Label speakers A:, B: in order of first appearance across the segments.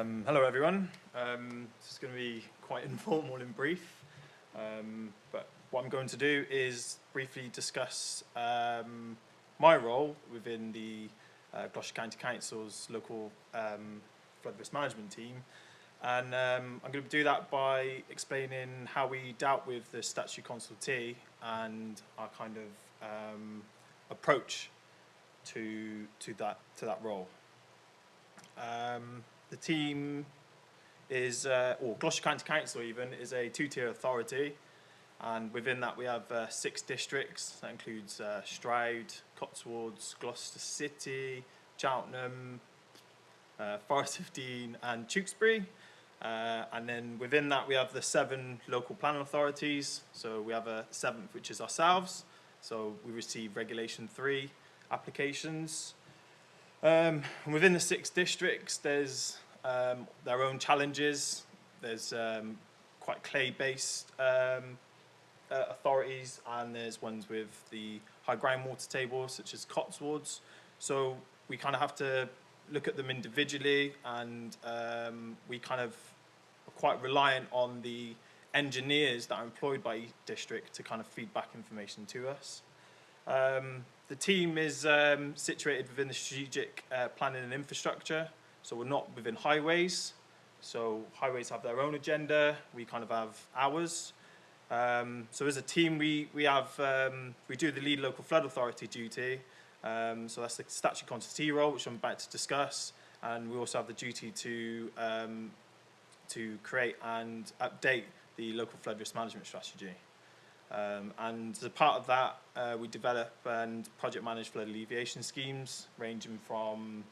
A: Hello everyone. This is going to be quite informal and brief, but what I'm going to do is briefly discuss my role within the Gloucestershire County Council's local flood risk management team, and I'm going to do that by explaining how we dealt with the statutory consultee and our kind of approach to that role. The team is, or Gloucestershire County Council even, is a two-tier authority, and within that we have 6 districts. That includes Stroud, Cotswolds, Gloucester City, Cheltenham, Forest of Dean and Tewkesbury. And then within that we have the 7 local planning authorities. So we have a 7th, which is ourselves. So we receive Regulation 3 applications. And within the 6 districts, there's their own challenges. There's quite clay-based authorities, and there's ones with the high groundwater table, such as Cotswolds. So we kind of have to look at them individually, and we kind of are quite reliant on the engineers that are employed by each district to kind of feed back information to us. The team is situated within the strategic planning and infrastructure, so we're not within highways. So highways have their own agenda, we kind of have ours. So as a team, we do the lead local flood authority duty. So that's the statutory consultee role, which I'm about to discuss, and we also have the duty to create and update the local flood risk management strategy. And as a part of that, we develop and project manage flood alleviation schemes, ranging from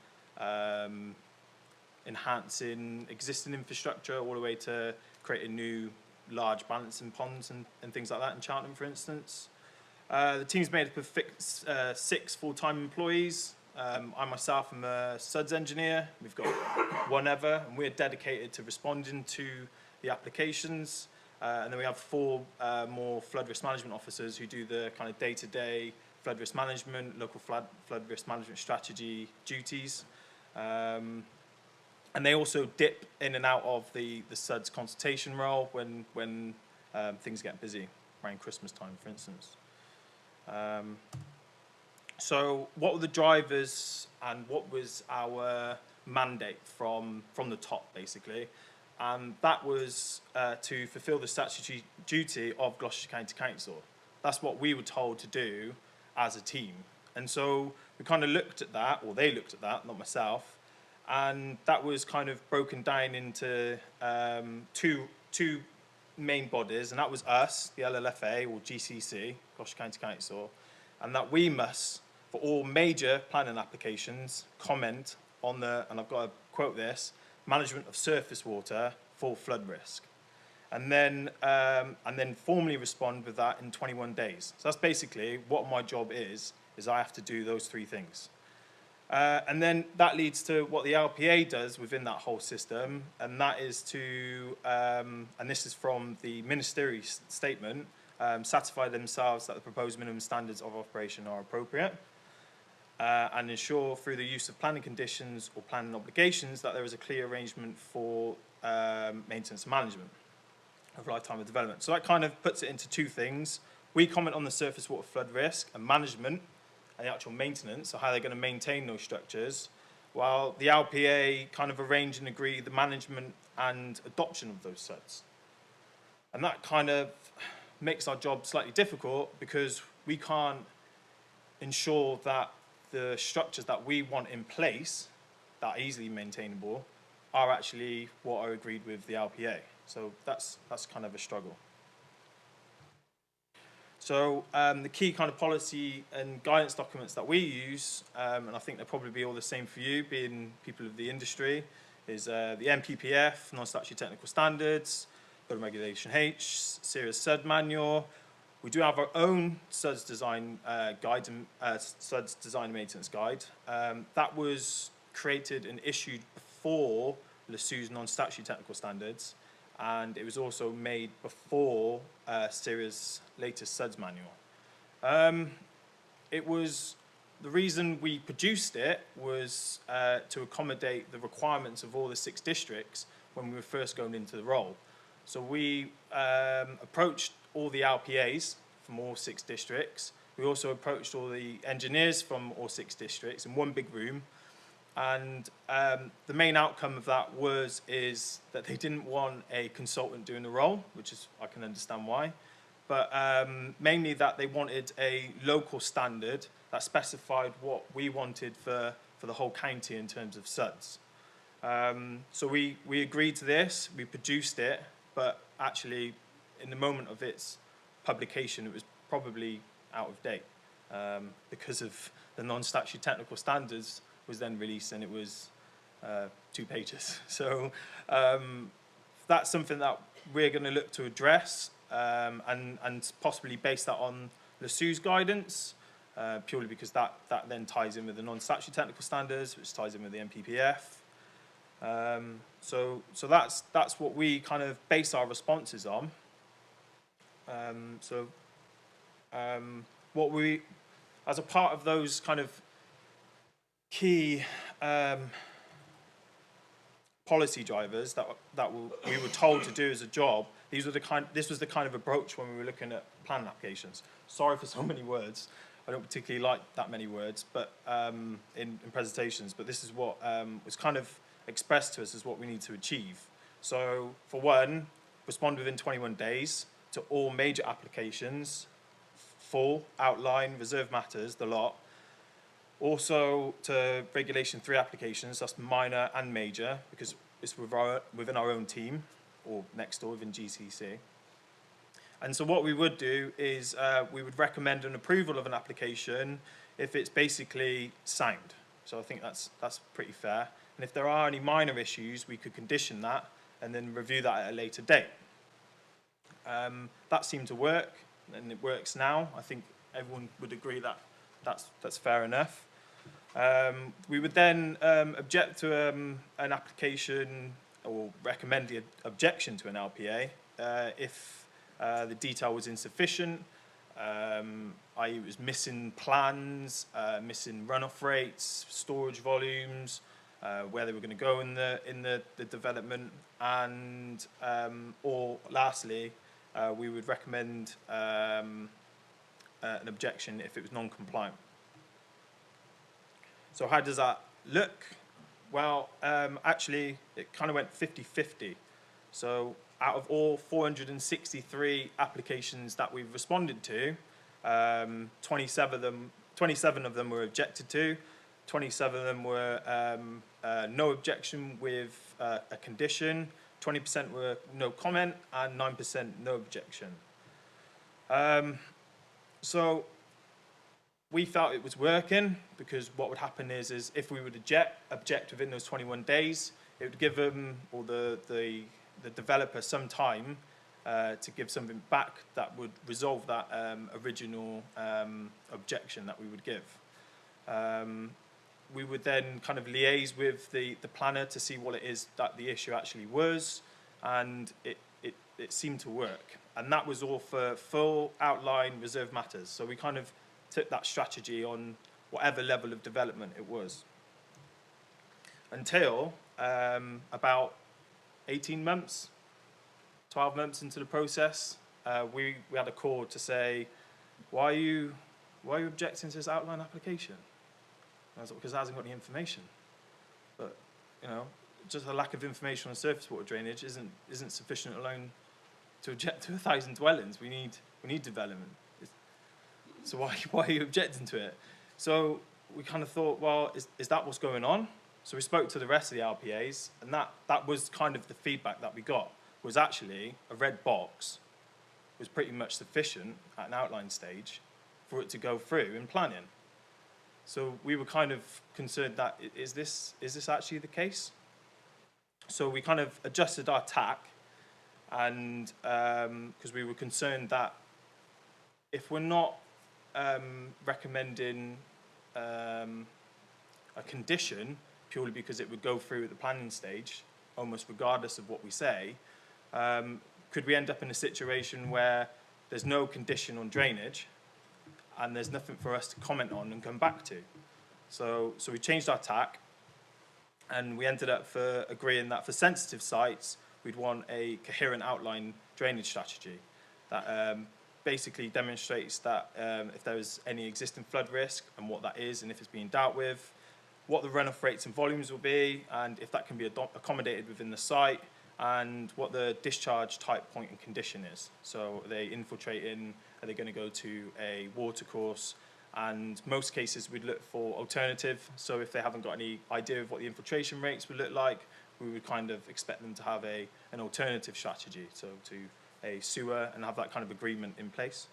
A: enhancing existing infrastructure all the way to creating new large balancing ponds and things like that in Cheltenham, for instance. The team's made up of 6 full-time employees. I myself am a SuDS engineer. We've got one other, and we're dedicated to responding to the applications. And then we have 4 more flood risk management officers who do the kind of day-to-day flood risk management, local flood risk management strategy duties. And they also dip in and out of the SuDS consultation role when things get busy, around Christmas time, for instance. So what were the drivers and what was our mandate from the top, basically? And that was to fulfil the statutory duty of Gloucestershire County Council. That's what we were told to do as a team. And so we kind of looked at that, or they looked at that, not myself, and that was kind of broken down into two main bodies, and that was us, the LLFA, or GCC, Gloucestershire County Council, and that we must, for all major planning applications, comment on the, and I've got to quote this, management of surface water for flood risk, and then formally respond with that in 21 days. So that's basically what my job is I have to do those 3 things. And then that leads to what the LPA does within that whole system, and that is to, and this is from the ministerial statement, satisfy themselves that the proposed minimum standards of operation are appropriate, and ensure through the use of planning conditions or planning obligations that there is a clear arrangement for maintenance and management of lifetime of development. So that kind of puts it into 2 things. We comment on the surface water flood risk and management and the actual maintenance, so how they're going to maintain those structures, while the LPA kind of arrange and agree the management and adoption of those SuDS. And that kind of makes our job slightly difficult because we can't ensure that the structures that we want in place that are easily maintainable are actually what are agreed with the LPA. So that's kind of a struggle. So the key kind of policy and guidance documents that we use, and I think they'll probably be all the same for you, being people of the industry, is the NPPF, Non-Statutory Technical Standards, Building Regulation H, SuDS SuD Manual. We do have our own SuDS design guide, and SuDS design and maintenance guide. That was created and issued before LSU's Non-Statutory Technical Standards, and it was also made before SuDS latest SuDS manual. It was the reason we produced it was to accommodate the requirements of all the 6 districts when we were first going into the role. So we approached all the LPAs from all 6 districts. We also approached all the engineers from all 6 districts in one big room. And the main outcome of that is that they didn't want a consultant doing the role, which is, I can understand why. But mainly that they wanted a local standard that specified what we wanted for the whole county in terms of SuDS. So we agreed to this, we produced it, but actually in the moment of its publication it was probably out of date because of the non-statutory technical standards was then released and it was 2 pages. So that's something that we're going to look to address and possibly base that on SuDS guidance, purely because that then ties in with the non-statutory technical standards, which ties in with the NPPF. So that's what we kind of base our responses on. What we, as a part of those kind of key policy drivers that we were told to do as a job, this was the kind of approach when we were looking at planning applications. Sorry for so many words. I don't particularly like that many words, but in presentations. But this is what was kind of expressed to us as what we need to achieve. So, for one, respond within 21 days to all major applications, full, outline, reserve matters, the lot. Also to Regulation 3 applications, that's minor and major, because it's within our own team, or next door within GCC. And so what we would do is we would recommend an approval of an application if it's basically sound. So I think that's pretty fair. And if there are any minor issues, we could condition that and then review that at a later date. That seemed to work, and it works now. I think everyone would agree that that's fair enough. We would then object to an application or recommend the objection to an LPA if the detail was insufficient, i.e. it was missing plans, missing runoff rates, storage volumes, where they were going to go in the development, and or lastly, we would recommend an objection if it was non-compliant. So how does that look? Well, actually, it kind of went 50-50. So out of all 463 applications that we've responded to, 27 of them were objected to, 27 of them were no objection with a condition, 20% were no comment, and 9% no objection. So we felt it was working, because what would happen is if we would object within those 21 days, it would give them, or the developer, some time to give something back that would resolve that original objection that we would give. We would then kind of liaise with the planner to see what it is that the issue actually was, and it seemed to work. And that was all for full outline reserve matters. So we kind of took that strategy on whatever level of development it was. Until about 18 months, 12 months into the process, we had a call to say, why are you objecting to this outline application? And I was like, because it hasn't got any information. But, you know, just a lack of information on surface water drainage isn't sufficient alone to object to 1,000 dwellings. We need development. So why are you objecting to it? So we kind of thought, well, is that what's going on? So we spoke to the rest of the LPAs, and that was kind of the feedback that we got, was actually a red box was pretty much sufficient at an outline stage for it to go through in planning. So we were kind of concerned that, is this actually the case? So we kind of adjusted our tack, and because we were concerned that if we're not recommending a condition purely because it would go through at the planning stage, almost regardless of what we say, could we end up in a situation where there's no condition on drainage and there's nothing for us to comment on and come back to. So we changed our tack, and we ended up for agreeing that for sensitive sites, we'd want a coherent outline drainage strategy that basically demonstrates that if there is any existing flood risk and what that is and if it's being dealt with, what the runoff rates and volumes will be, and if that can be accommodated within the site, and what the discharge type, point and condition is. So are they infiltrating, are they going to go to a water course? And most cases we'd look for alternative. So if they haven't got any idea of what the infiltration rates would look like, we would kind of expect them to have an alternative strategy, so to a sewer, and have that kind of agreement in place.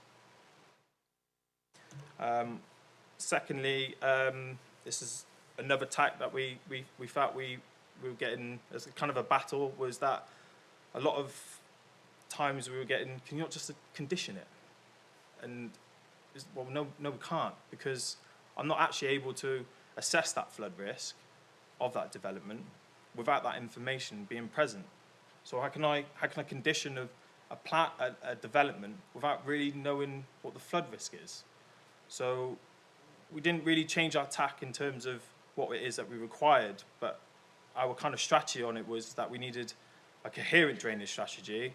A: Secondly, this is another tack that we felt we were getting as a kind of a battle, was that a lot of times we were getting, can you not just condition it? And well, no, we can't, because I'm not actually able to assess that flood risk of that development without that information being present. So how can I condition a development without really knowing what the flood risk is? So we didn't really change our tack in terms of what it is that we required, but our kind of strategy on it was that we needed a coherent drainage strategy,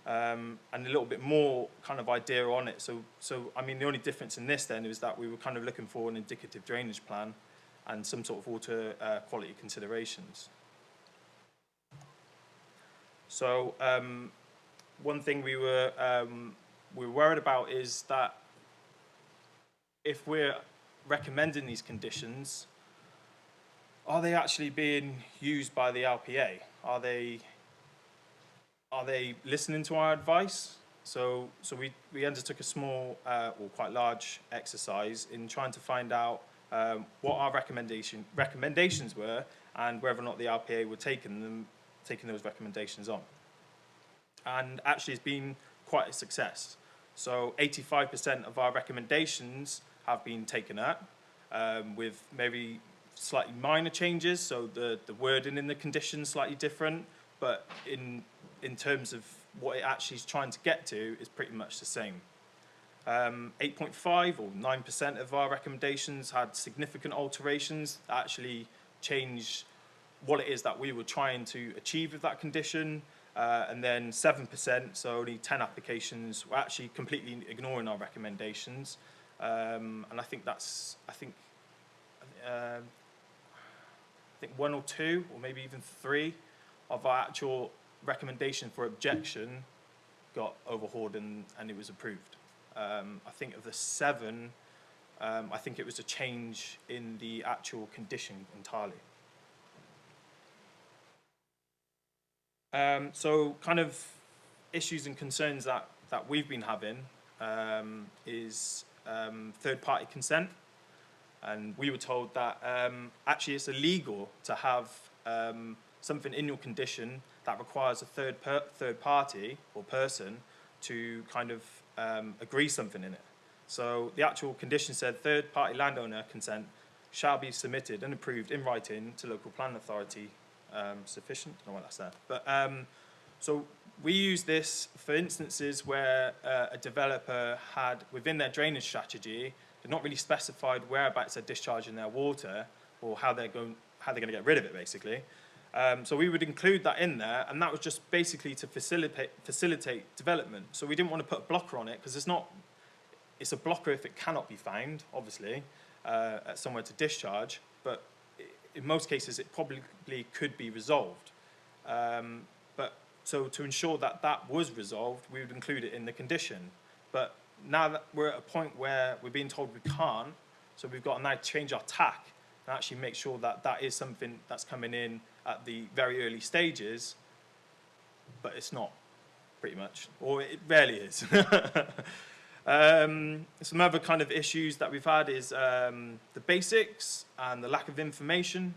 A: and a little bit more kind of idea on it. So I mean, the only difference in this then is that we were kind of looking for an indicative drainage plan and some sort of water quality considerations. So one thing we were worried about is that if we're recommending these conditions, are they actually being used by the LPA? Are they listening to our advice? So we undertook a small or quite large exercise in trying to find out what our recommendations were, and whether or not the LPA were taking those recommendations on. And actually it's been quite a success. So 85% of our recommendations have been taken up, with maybe slightly minor changes, so the wording in the conditions slightly different, but in terms of what it actually is trying to get to is pretty much the same. 8.5 or 9% of our recommendations had significant alterations that actually changed what it is that we were trying to achieve with that condition, and then 7%, so only 10 applications, were actually completely ignoring our recommendations, and I think one or two, or maybe even three, of our actual recommendation for objection got overhauled and it was approved. I think of the 7, I think it was a change in the actual condition entirely. So kind of issues and concerns that we've been having is third-party consent. And we were told that actually it's illegal to have something in your condition that requires a third party or person to kind of agree something in it. So the actual condition said third-party landowner consent shall be submitted and approved in writing to local planning authority sufficient. I don't know what that's there. But so we use this for instances where a developer had, within their drainage strategy, they're not really specified whereabouts they're discharging their water or how they're going to get rid of it, basically. So we would include that in there, and that was just basically to facilitate development. So we didn't want to put a blocker on it, because it's a blocker if it cannot be found, obviously, at somewhere to discharge, but in most cases it probably could be resolved. But so to ensure that that was resolved, we would include it in the condition. But now that we're at a point where we're being told we can't, so we've got to now change our tack and actually make sure that that is something that's coming in at the very early stages, but it's not, pretty much, or it rarely is. Some other kind of issues that we've had is the basics and the lack of information.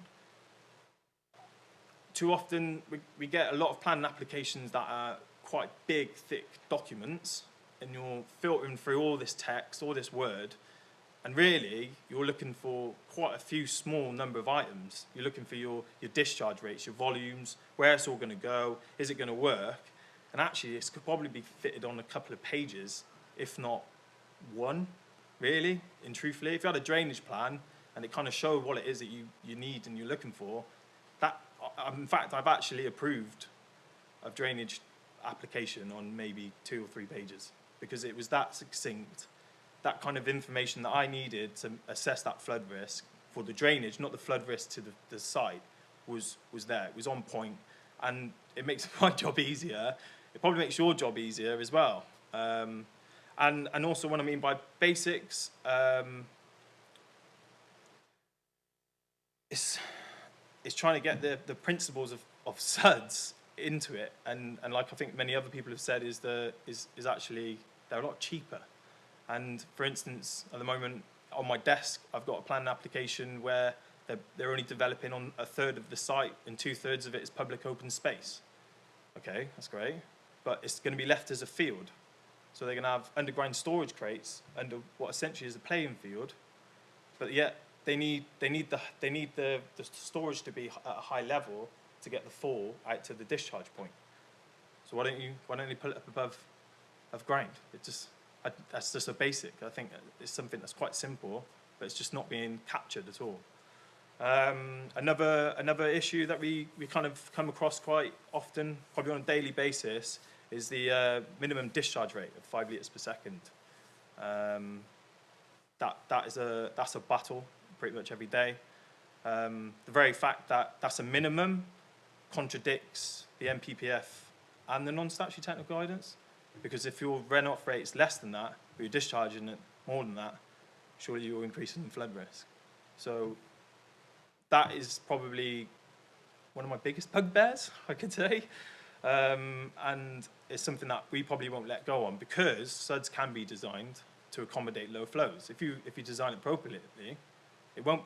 A: Too often we get a lot of planning applications that are quite big, thick documents, and you're filtering through all this text, all this word, and really you're looking for quite a few small number of items. You're looking for your discharge rates, your volumes, where it's all going to go, is it going to work? And actually this could probably be fitted on a couple of pages, if not one. really, and truthfully. If you had a drainage plan and it kind of showed what it is that you need and you're looking for, that, in fact, I've actually approved a drainage application on maybe 2 or 3 pages because it was that succinct, that kind of information that I needed to assess that flood risk for the drainage, not the flood risk to the site, was there. It was on point, and it makes my job easier. It probably makes your job easier as well. And also what I mean by basics, it's trying to get the principles of SuDS into it, and like I think many other people have said, is actually they're a lot cheaper. And for instance, at the moment on my desk, I've got a planning application where they're only developing on 1/3 of the site, and 2/3 of it is public open space. Okay, that's great, but it's going to be left as a field. So they're going to have underground storage crates under what essentially is a playing field, but yet they need the storage to be at a high level to get the fall out to the discharge point. So why don't you put it up above ground? That's just a basic. I think it's something that's quite simple, but it's just not being captured at all. Another issue that we kind of come across quite often, probably on a daily basis, is the minimum discharge rate of 5 litres per second. That's a battle pretty much every day. The very fact that that's a minimum contradicts the NPPF and the non-statutory technical guidance, because if your runoff rate is less than that, but you're discharging it more than that, surely you're increasing the flood risk. So that is probably one of my biggest bugbears, I could say. And it's something that we probably won't let go on, because SuDS can be designed to accommodate low flows. If you design it appropriately, it won't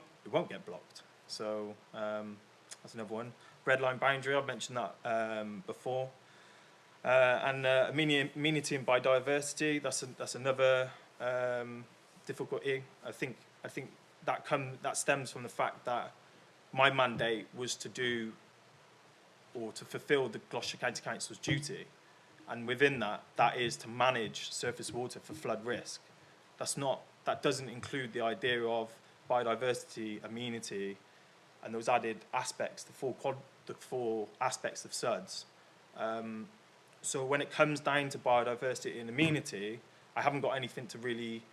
A: get blocked. So that's another one. Red line boundary, I've mentioned that before. And amenity and biodiversity, that's another difficulty. I think that stems from the fact that my mandate was to fulfil the Gloucestershire County Council's duty, and within that is to manage surface water for flood risk. That doesn't include the idea of biodiversity, amenity, and those added aspects, the four aspects of SuDS. So when it comes down to biodiversity and amenity, I haven't got anything to really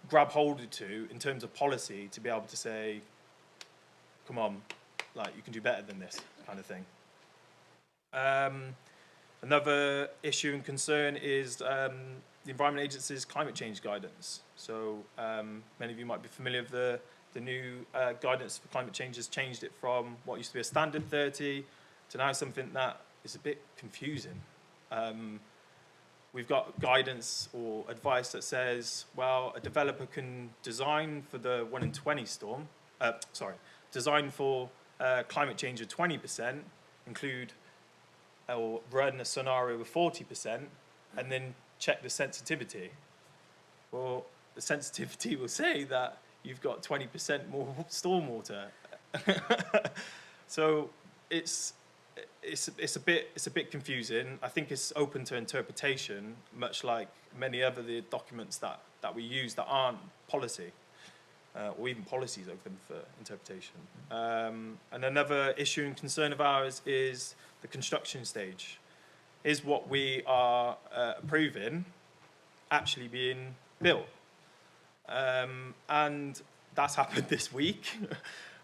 A: grab hold to in terms of policy to be able to say, come on, like, you can do better than this kind of thing. Another issue and concern is the Environment Agency's climate change guidance. So many of you might be familiar with the new guidance for climate change has changed it from what used to be a standard 30 to now something that is a bit confusing. We've got guidance or advice that says, well, a developer can design for the 1 in 20 storm, design for climate change of 20%, include or run a scenario of 40%, and then check the sensitivity. Well, the sensitivity will say that you've got 20% more stormwater. So it's a bit confusing. I think it's open to interpretation, much like many other the documents that we use that aren't policy, or even policies open for interpretation. And another issue and concern of ours is the construction stage. Is what we are approving actually being built? And that's happened this week,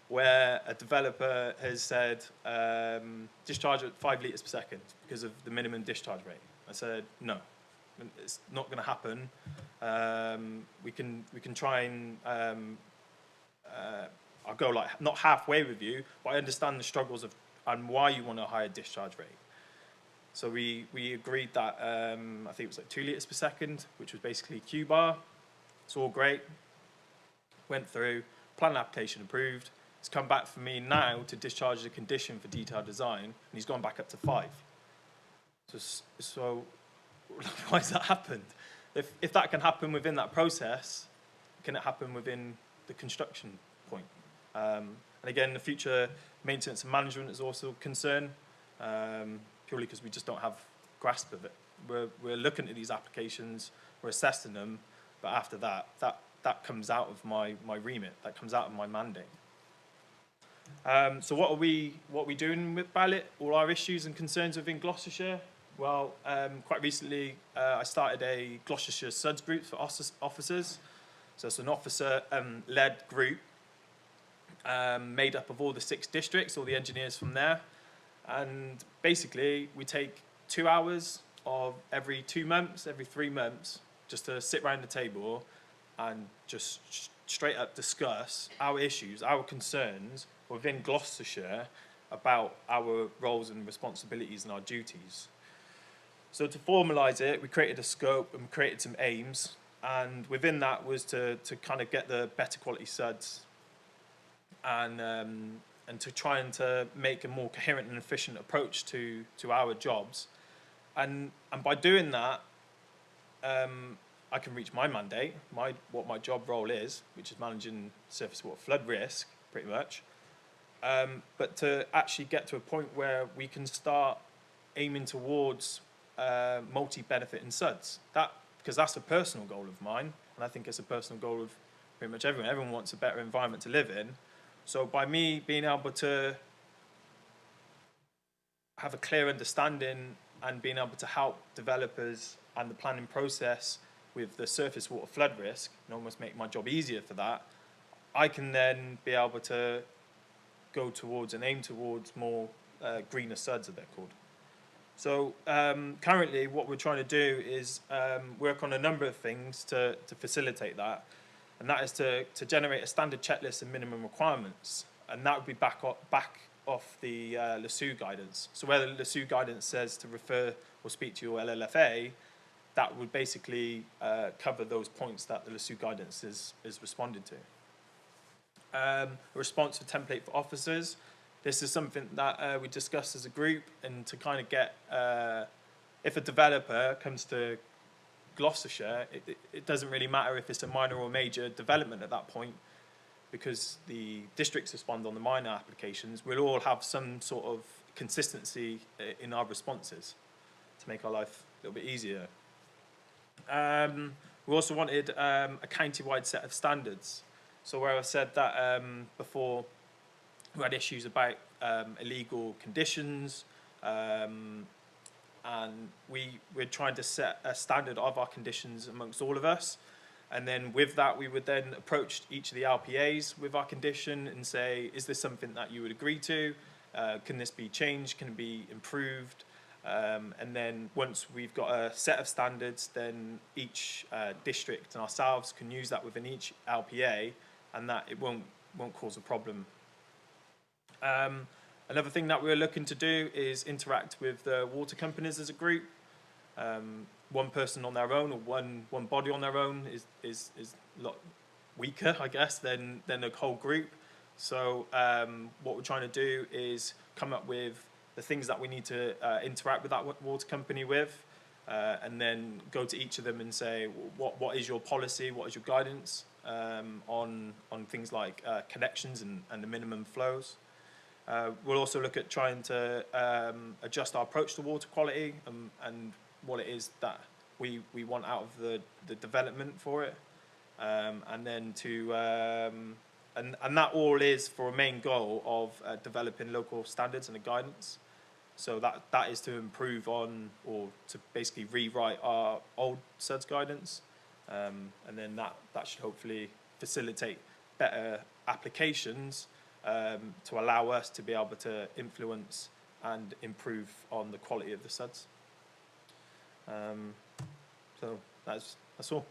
A: where a developer has said discharge at 5 litres per second because of the minimum discharge rate. I said no, it's not going to happen. We can try and I'll go like not halfway with you, but I understand the struggles of and why you want a higher discharge rate. So we agreed that I think it was like 2 litres per second, which was basically Q bar. It's all great. Went through, plan application approved. It's come back for me now to discharge the condition for detailed design, and he's gone back up to 5. So why has that happened? If that can happen within that process, can it happen within the construction point? And again, the future maintenance and management is also a concern, purely because we just don't have grasp of it. We're looking at these applications, we're assessing them, but But after that, that comes out of my remit. That comes out of my mandate. So what are we doing with ballot? All our issues and concerns within Gloucestershire? Well, quite recently I started a Gloucestershire SuDS group for officers. So it's an officer-led group made up of all the 6 districts, all the engineers from there. And basically we take 2 hours of every 2 months, every 3 months, just to sit around the table and just straight up discuss our issues, our concerns within Gloucestershire about our roles and responsibilities and our duties. So to formalise it, we created a scope and we created some aims, and within that was to kind of get the better quality SuDS and to try and to make a more coherent and efficient approach to our jobs. And by doing that, I can reach my mandate, what my job role is, which is managing surface water flood risk, pretty much. But to actually get to a point where we can start aiming towards multi-benefit in SuDS. Because that's a personal goal of mine, and I think it's a personal goal of pretty much everyone. Everyone wants a better environment to live in. So by me being able to have a clear understanding and being able to help developers and the planning process with the surface water flood risk and almost make my job easier for that, I can then be able to go towards and aim towards more greener SuDS, as they're called. So currently what we're trying to do is work on a number of things to facilitate that, and that is to generate a standard checklist and minimum requirements, and that would be back off the LSU guidance. So where the LSU guidance says to refer or speak to your LLFA, that would basically cover those points that the LSU guidance is responded to. A response for template for officers. This is something that we discussed as a group, and to kind of get, if a developer comes to Gloucestershire, it doesn't really matter if it's a minor or major development at that point, because the districts respond on the minor applications. We'll all have some sort of consistency in our responses to make our life a little bit easier. We also wanted a county-wide set of standards. So where I said that before, we had issues about illegal conditions, and we're trying to set a standard of our conditions amongst all of us. And then with that, we would then approach each of the LPAs with our condition and say, is this something that you would agree to? Can this be changed? Can it be improved? And then once we've got a set of standards, then each district and ourselves can use that within each LPA, and that it won't cause a problem. Another thing that we're looking to do is interact with the water companies as a group. One person on their own, or one body on their own, is a lot weaker, I guess, than a whole group. So what we're trying to do is come up with the things that we need to interact with that water company with, and then go to each of them and say, what is your policy, what is your guidance on things like connections and the minimum flows. We'll also look at trying to adjust our approach to water quality and what it is that we want out of the development for it, and then to and that all is for a main goal of developing local standards and a guidance. So that is to improve on, or to basically rewrite our old SuDS guidance, and then that should hopefully facilitate better applications to allow us to be able to influence and improve on the quality of the SuDS. So that's all.